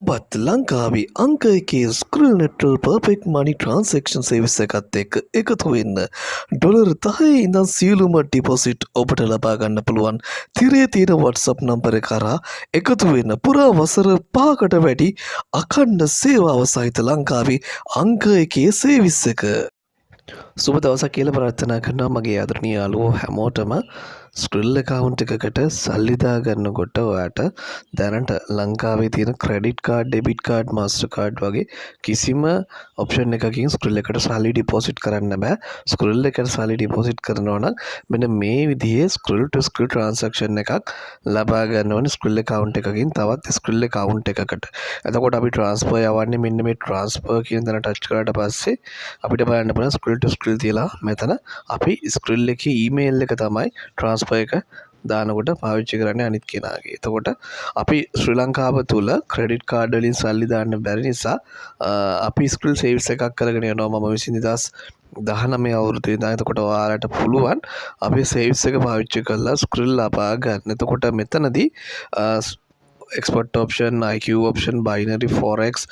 ඔබත් ලංකාවේ අංක එකේ ස්ක්‍රිල් නෙට්වල් පර්ෆෙක්ට් මනි ට්‍රාන්සැක්ෂන් සර්විස් එකත් එක්ක එකතු වෙන්න. ඩොලර් 10 ඉඳන් සියලුම ඩිපොසිට් ඔබට ලබා ගන්න පුළුවන්. තිරේ තියෙන WhatsApp නම්බර එක කරා එකතු වෙන්න. පුරා වසර 5කට වැඩි අඛණ්ඩ සේවාව සහිත ලංකාවේ අංක එකේ සර්විස් එක. සුබ දවසක් කියලා ප්‍රාර්ථනා කරනවා මගේ ආදරණීය යාළුවෝ හැමෝටම. ස්ක්‍රිල් account එකකට සල්ලි දාගන්නකොට ඔයාට දැනට ලංකාවේ තියෙන credit card, debit card, master card වගේ කිසිම ඔප්ෂන් එකකින් ස්ක්‍රිල් එකට සල්ලි ඩිපොසිට් කරන්න බෑ. ස්ක්‍රිල් එකට සල්ලි ඩිපොසිට් කරනවා නම් මෙන්න මේ විදිහේ ස්ක්‍රිල් ටු ස්ක්‍රිල් ට්‍රාන්සැක්ෂන් එකක් ලබා ගන්න ඕනේ ස්ක්‍රිල් account එකකින් තවත් ස්ක්‍රිල් account එකකට. එතකොට අපි ට්‍රාන්ස්ෆර් යවන්නේ මෙන්න මේ ට්‍රාන්ස්ෆර් කියන තැන ටච් කරාට පස්සේ අපිට බලන්න පුළුවන් ස්ක්‍රිල් ටු ස්ක්‍රිල් තියලා මෙතන අපි ස්ක්‍රිල් එකේ ඊමේල් එක තමයි ට්‍රාන්ස්ෆර් එක දානකොට පාවිච්චි කරන්නේ අනිත් කෙනාගේ. එතකොට අපි ශ්‍රී ලංකාව තුල ක්‍රෙඩිට් කාඩ් වලින් සල්ලි දාන්න බැරි නිසා අපි ස්ක්‍රිල් සේවිස් එකක් කරගෙන යනවා. මම විසින් 2019 අවුරුද්දේ ඉඳන්. එතකොට ඔයාලට පුළුවන් අපි සේවිස් එක පාවිච්චි කරලා ස්ක්‍රිල් ලබා ගන්න. එතකොට මෙතනදී export option, IQ option, binary forex,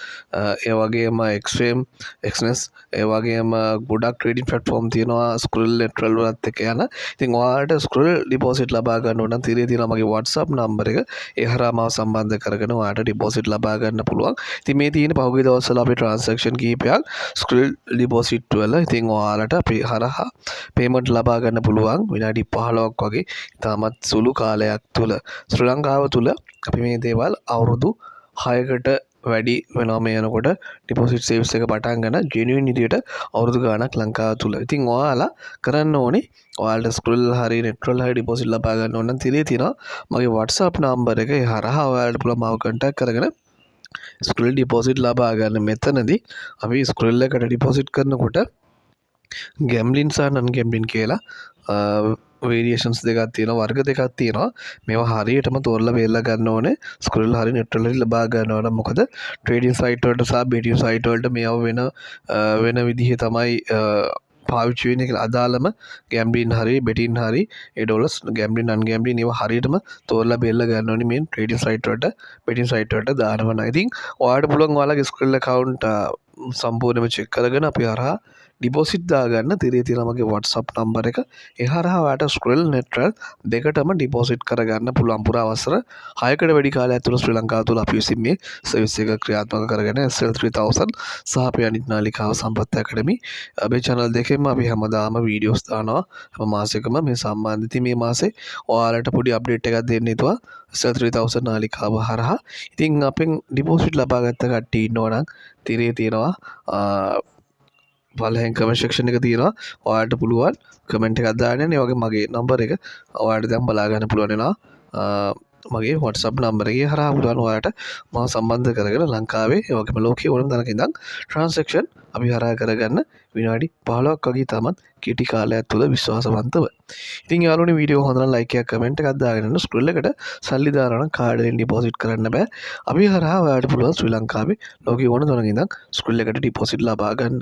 ඒ වගේම XM, XNES, ඒ වගේම ගොඩක් ට්‍රේඩින් ප්ලැට්ෆෝම් තියෙනවා ස්ක්‍රිල් නෙට්වල් වලත් එක්ක යන. ඉතින් ඔයාලට ස්ක්‍රිල් ඩිපොසිට් ලබා ගන්න ඕන නම් තිරේ තියෙන මගේ WhatsApp නම්බර එක ඒ හරහා මාව සම්බන්ධ කරගෙන ඔයාලට ඩිපොසිට් ලබා ගන්න පුළුවන්. ඉතින් මේ තියෙන පහුගිය දවස්වල අපේ ට්‍රාන්සැක්ෂන් කීපයක් ස්ක්‍රිල් ඩිපොසිට් වල. ඉතින් ඔයාලට අපේ හරහා පේමන්ට් ලබා ගන්න පුළුවන් විනාඩි 15ක් වගේ. තාමත් සුළු කාලයක් තුල ශ්‍රී ලංකාව තුල අපි මේ දේවල් අවුරුදු 6කට වැඩි වෙනවා මේ යනකොට ඩිපොසිට් සේවිස් එක පටන් ගන්න ජෙනුයින් විදියට අවුරුදු ගාණක් ලංකාව තුල. ඉතින් ඔයාලා කරන්න ඕනේ ඔයාලට ස්ක්‍රිල් හරි නෙට්වල් හරි ඩිපොසිට් ලබා ගන්න ඕන නම් තිරේ තියෙනවා මගේ WhatsApp නම්බර එක. ඒ හරහා ඔයාලට පුළුවන් මාව කන්ටැක්ට් කරගෙන ස්ක්‍රිල් ඩිපොසිට් ලබා ගන්න. මෙතනදී අපි ස්ක්‍රිල් එකට ඩිපොසිට් කරනකොට ගැම්ලින් සහ නන් ගැම්ලින් කියලා වේරියේෂන්ස් දෙකක් තියෙනවා, වර්ග දෙකක් තියෙනවා. මේවා හරියටම තෝරලා බේරලා ගන්න ඕනේ. ස්ක්‍රිල් හරි නෙට්වල් හරි ලබා ගන්න ඕන. මොකද ට්‍රේඩින් සයිට් වලට සහ බෙටින් සයිට් වලට මේවා වෙන විදිහේ තමයි පාවිච්චි වෙන්නේ කියලා. අදාළම ගැම්බ්ලින් හරි බෙටින් හරි ඒ ඩොලර්ස් ගැම්බ්ලින් නන් ගැම්බ්ලින් ඒවා හරියටම තෝරලා බේරලා ගන්න ඕනේ මේ ට්‍රේඩින් සයිට් වලට බෙටින් සයිට් වලට දානවා නම්. ඉතින් ඔයාලට පුළුවන් ඔයාලගේ ස්ක්‍රිල් account සම්පූර්ණයෙන්ම චෙක් කරගෙන අපි හරහා ඩිපොසිට් දාගන්න තිරේ තියෙන මගේ WhatsApp නම්බර එක. ඒ හරහා ඔයාලට ස්ක්‍රිල් නෙට්වල් දෙකටම ඩිපොසිට් කරගන්න පුළුවන්. පුරා වසර 6කට වැඩි කාලයක් තුළ ශ්‍රී ලංකාව තුළ අපි විසින් මේ සර්විස් එක ක්‍රියාත්මක කරගෙන SL3000 සහ අපේ අනිත් නාලිකාව සම්පත් ඇකඩමි මේ channel දෙකෙන්ම අපි හැමදාම වීඩියෝස් දානවා. හැම මාසෙකම මේ සම්බන්ධ ඉතින් මේ මාසේ ඔයාලට පොඩි අප්ඩේට් එකක් දෙන්න හිතුවා SL3000 නාලිකාව හරහා. ඉතින් අපෙන් ඩිපොසිට් ලබා ගත්ත කට්ටිය ඉන්නවා නම් තිරේ තියෙනවා පළවෙනි කමෙන්ට් සෙක්ෂන් එක තියෙනවා. ඔයාලට පුළුවන් කමෙන්ට් එකක් දාන්න. ඒ වගේ මගේ නම්බර එක ඔයාලට දැන් බලා ගන්න පුළුවන් වෙනවා. මගේ WhatsApp නම්බර එකේ හරහා පුළුවන් ඔයාලට මාව සම්බන්ධ කරගෙන ලංකාවේ ඒ වගේම ලෝකයේ ඕනම තැනක ඉඳන් ට්‍රාන්සැක්ෂන් අපි හරහා කරගන්න විනාඩි 15ක් වගේ තමත් කෙටි කාලයක් තුළ විශ්වාසවන්තව. ඉතින් යාළුවනේ වීඩියෝ හොඳ නම් ලයික් එකක් කමෙන්ට් එකක් දාගෙන ඉන්න. ස්ක්‍රිල් එකට සල්ලි දානවා නම් කාඩ් වලින් ඩිපොසිට් කරන්න බෑ. අපි හරහා ඔයාලට පුළුවන් ශ්‍රී ලංකාවේ ලෝකයේ ඕන තැනක ඉඳන් ස්ක්‍රිල් එකට ඩිපොසිට් ලබා ගන්න.